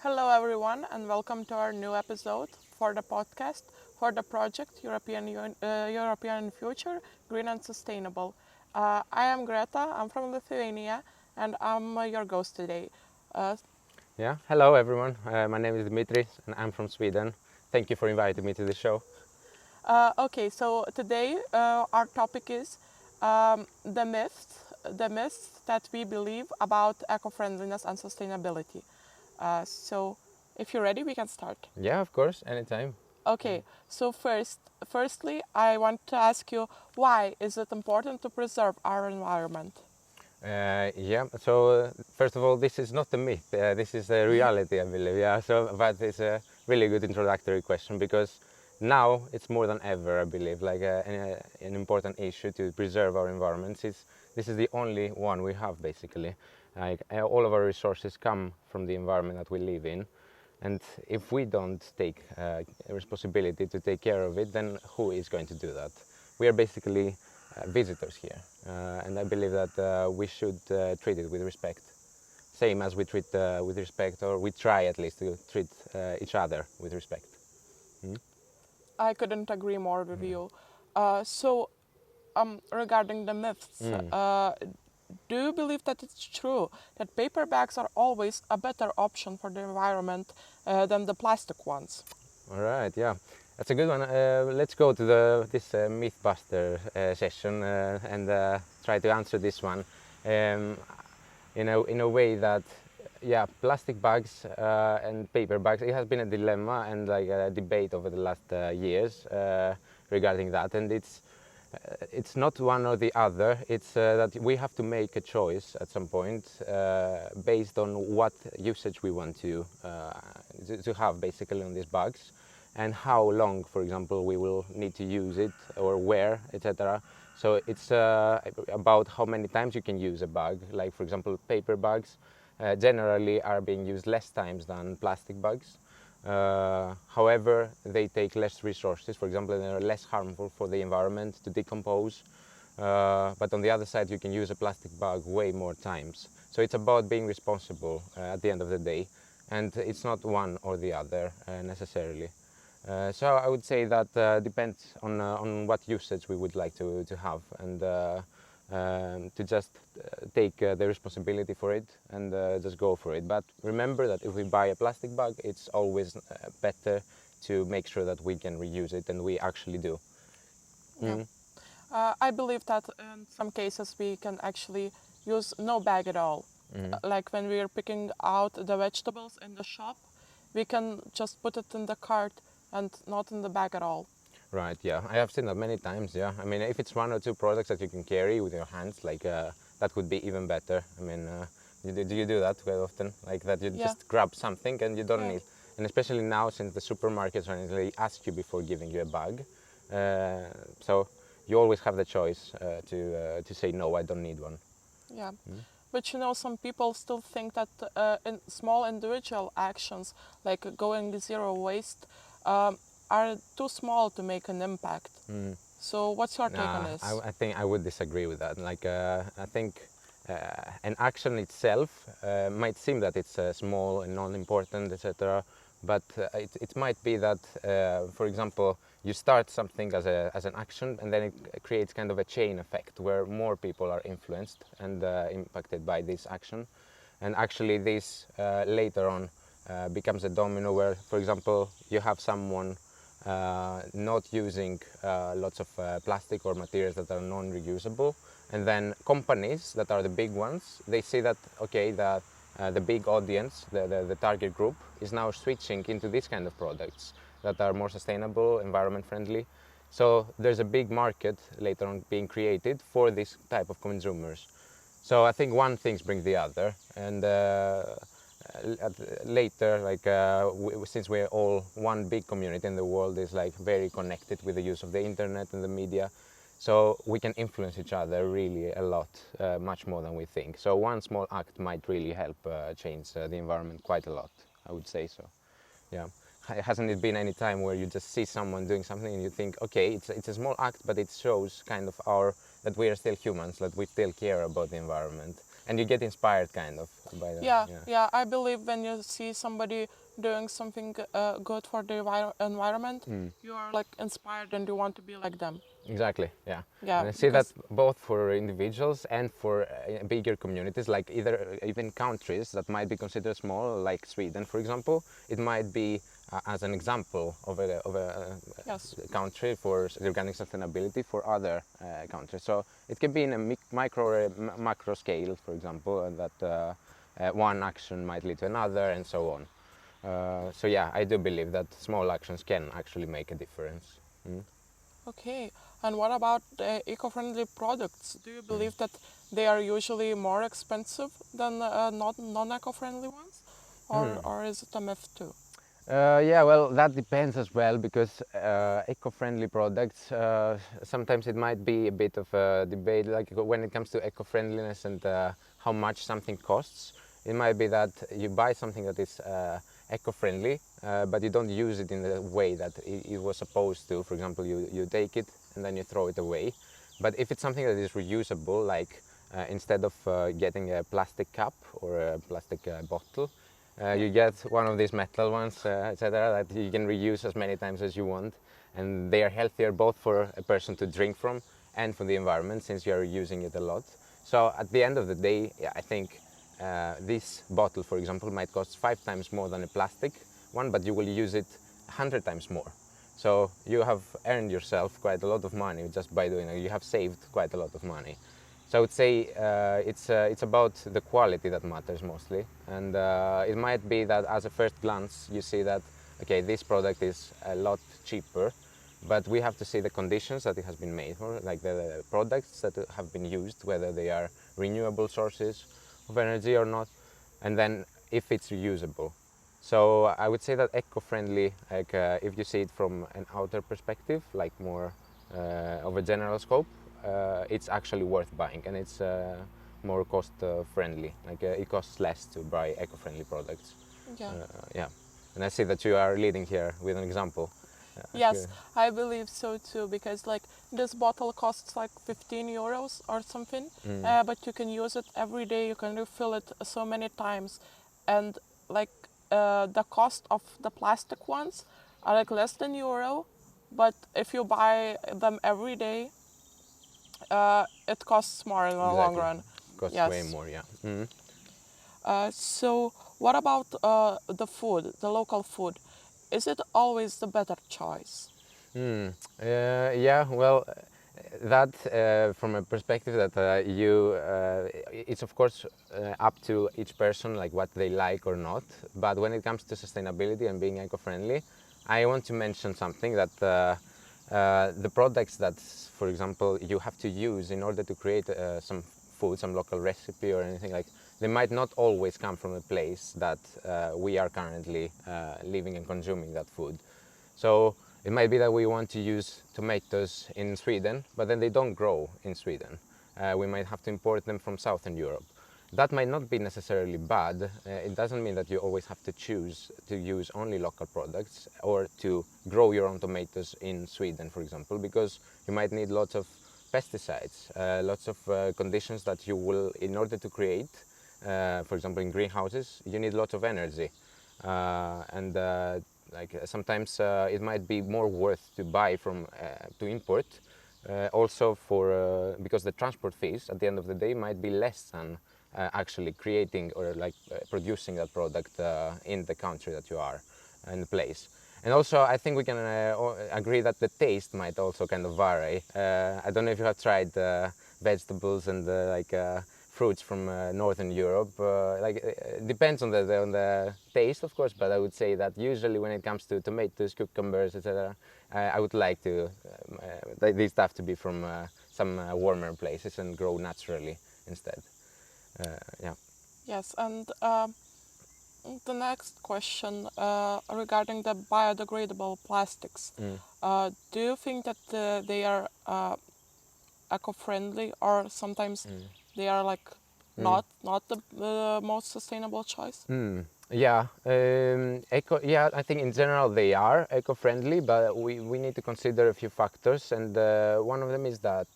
Hello, everyone, and welcome to our new episode for the podcast for the project European Future Green and Sustainable. I am Greta, I'm from Lithuania, and I'm your host today. Uh, Yeah, hello everyone. My name is Dimitris and I'm from Sweden. Thank you for inviting me to the show. okay, so today our topic is the myths that we believe about eco-friendliness and sustainability. So, if you're ready, we can start. Yeah, of course, anytime. Okay, so firstly, I want to ask you, why is it important to preserve our environment? First of all, this is not a myth. This is a reality, I believe. Yeah, but it's a really good introductory question because now it's more than ever, I believe, like an important issue to preserve our environments. This is the only one we have, basically. Like all of our resources come from the environment that we live in. And if we don't take responsibility to take care of it, then who is going to do that? We are basically visitors here, and I believe that we should treat it with respect, same as we treat with respect, or we try at least to treat each other with respect. Mm? I couldn't agree more with you. Regarding the myths, Mm. do you believe that it's true that paper bags are always a better option for the environment than the plastic ones? All right, yeah, that's a good one. Let's go to this MythBuster session and try to answer this one um, in a way that, yeah, plastic bags and paper bags. It has been a dilemma and like a debate over the last years regarding that, and it's not one or the other. It's that we have to make a choice at some point based on what usage we want to have basically on these bags, and how long, for example, we will need to use it or where, etc. So it's about how many times you can use a bag. Like, for example, paper bags generally are being used less times than plastic bags. However, they take less resources. For example, they are less harmful for the environment to decompose. But on the other side, you can use a plastic bag way more times. So it's about being responsible at the end of the day. And it's not one or the other necessarily. So I would say that depends on what usage we would like to have, and to just take the responsibility for it and just go for it. But remember that if we buy a plastic bag, it's always better to make sure that we can reuse it, and we actually do. Yeah. Mm. I believe that in some cases we can actually use no bag at all. Mm. Like when we are picking out the vegetables in the shop, we can just put it in the cart and not in the bag at all. Right, yeah, I have seen that many times. Yeah, I mean, if it's one or two products that you can carry with your hands, like that would be even better. I mean, do you do that quite often? Like that you Yeah, just grab something and you don't yeah, need, and especially now since the supermarkets are they ask you before giving you a bag, uh, so you always have the choice to say no, I don't need one. yeah. Mm? But you know, some people still think that in small individual actions, like going zero waste, um, are too small to make an impact. Mm. So, what's your take on this? I think I would disagree with that. Like, I think an action itself might seem that it's small and non-important, etc. But it might be that, for example, you start something as an action, and then it creates kind of a chain effect where more people are influenced and impacted by this action. And actually, this later on becomes a domino where, for example, you have someone not using lots of plastic or materials that are non-reusable, and then companies that are the big ones, they see that okay, the big audience, the target group is now switching into these kind of products that are more sustainable, environment friendly. So there's a big market later on being created for this type of consumers. So I think one thing brings the other, and later, like since we're all one big community and the world is like very connected with the use of the internet and the media, so we can influence each other really a lot, much more than we think. So one small act might really help change the environment quite a lot, I would say so. Yeah. Hasn't it been any time where you just see someone doing something and you think, okay, it's a small act, but it shows kind of that we are still humans, that we still care about the environment. and you get inspired kind of by that. Yeah. I believe when you see somebody doing something good for the environment, you are like inspired and you want to be like them. Exactly, yeah. Yeah, And I see that because both for individuals and for bigger communities, like either even countries that might be considered small, like Sweden, for example. It might be as an example of yes, a country for organic sustainability for other countries. So it can be in a micro or a macro scale, for example, and that one action might lead to another, and so on. So yeah, I do believe that small actions can actually make a difference. okay. And what about eco-friendly products? Do you believe that they are usually more expensive than not non-eco-friendly ones, or is it a myth too? Yeah, well, that depends as well because eco-friendly products, sometimes it might be a bit of a debate, like when it comes to eco-friendliness and how much something costs. It might be that you buy something that is eco-friendly, but you don't use it in the way that it was supposed to. For example, you take it and then you throw it away. But if it's something that is reusable, like instead of getting a plastic cup or a plastic bottle, you get one of these metal ones, etc., that you can reuse as many times as you want, and they are healthier both for a person to drink from and for the environment since you are using it a lot. So at the end of the day, yeah, I think this bottle, for example, might cost 5 times more than a plastic one, but you will use it 100 times more. So you have earned yourself quite a lot of money just by doing it. You have saved quite a lot of money. So I would say it's about the quality that matters mostly, and it might be that as a first glance you see that okay, this product is a lot cheaper, but we have to see the conditions that it has been made for, like the products that have been used, whether they are renewable sources of energy or not, and then if it's reusable. So I would say that eco-friendly, like if you see it from an outer perspective, like more of a general scope, it's actually worth buying, and it's more cost friendly. Like it costs less to buy eco-friendly products. Yeah. Yeah, and I see that you are leading here with an example. Yes, I believe so too, because like this bottle costs like 15 euros or something, but you can use it every day, you can refill it so many times, and like the cost of the plastic ones are like less than euro, but if you buy them every day, it costs more in the long Exactly, run. costs way Yes. more. Yeah. So what about the food, the local food? Is it always the better choice? Yeah, well, that from a perspective that it's of course up to each person, like what they like or not. But when it comes to sustainability and being eco-friendly, I want to mention something that the products that, for example, you have to use in order to create some food, some local recipe or anything like, they might not always come from a place that we are currently living and consuming that food. So it might be that we want to use tomatoes in Sweden, but then they don't grow in Sweden. We might have to import them from Southern Europe. That might not be necessarily bad. It doesn't mean that you always have to choose to use only local products or to grow your own tomatoes in Sweden, for example, because you might need lots of pesticides, lots of conditions that you will, in order to create, for example, in greenhouses, you need lots of energy. And like sometimes it might be more worth to buy from to import also for because the transport fees at the end of the day might be less than actually creating or like producing that product in the country that you are in the place. And also I think we can agree that the taste might also kind of vary. I don't know if you have tried vegetables and fruits from Northern Europe. It depends on the taste, of course, but I would say that usually when it comes to tomatoes, cucumbers, etc., I would like to these stuff to be from some warmer places and grow naturally instead. Yeah. Yes, and the next question regarding the biodegradable plastics. Do you think that they are eco-friendly, or sometimes they are like not the most sustainable choice? Yeah, yeah, I think in general they are eco-friendly, but we need to consider a few factors, and one of them is that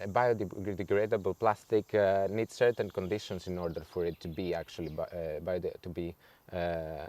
biodegradable plastic needs certain conditions in order for it to be actually to be uh,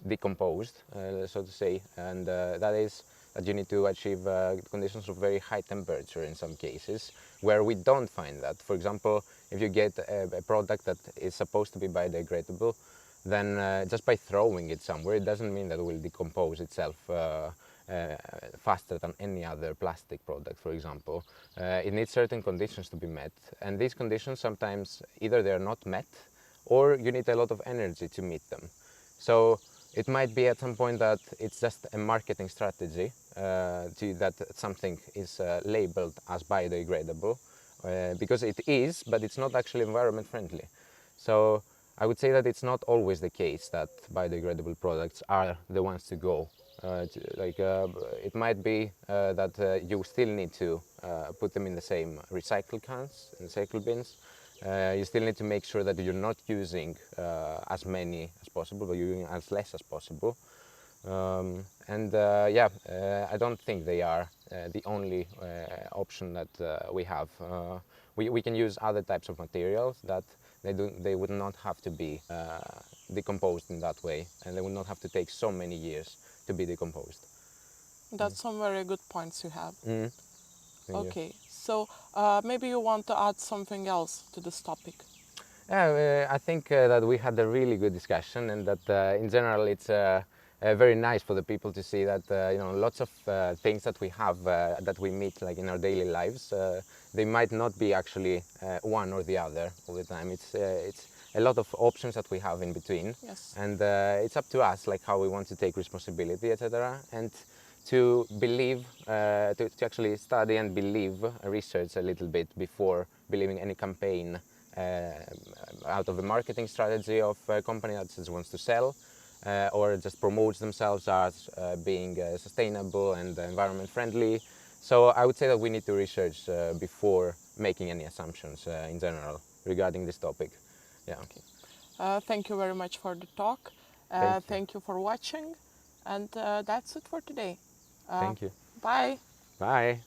decomposed, so to say, and that is that you need to achieve conditions of very high temperature in some cases, where we don't find that. For example, if you get a product that is supposed to be biodegradable, then just by throwing it somewhere, it doesn't mean that it will decompose itself faster than any other plastic product, for example. It needs certain conditions to be met, and these conditions sometimes either they are not met, or you need a lot of energy to meet them. So it might be at some point that it's just a marketing strategy that something is labeled as biodegradable, because it is, but it's not actually environment friendly. So I would say that it's not always the case that biodegradable products are the ones to go. It might be that you still need to put them in the same recycle cans and recycle bins. You still need to make sure that you're not using as many as possible, but you're using as less as possible. I don't think they are the only option that we have. We can use other types of materials that they would not have to be decomposed in that way, and they would not have to take so many years to be decomposed. That's some very good points you have. Mm. Thank you. Okay, so maybe you want to add something else to this topic. Yeah, I think that we had a really good discussion, and that in general it's very nice for the people to see that lots of things that we have that we meet like in our daily lives, they might not be actually one or the other all the time. It's a lot of options that we have in between, Yes. and it's up to us like how we want to take responsibility, etc. And to believe, to actually study and believe, research a little bit before believing any campaign uh, out of a marketing strategy of a company that just wants to sell or just promotes themselves as being sustainable and environment friendly. So I would say that we need to research before making any assumptions in general regarding this topic. Yeah. Okay. Thank you very much for the talk. Thank you. Thank you for watching. And that's it for today. Uh, Thank you. Bye. Bye.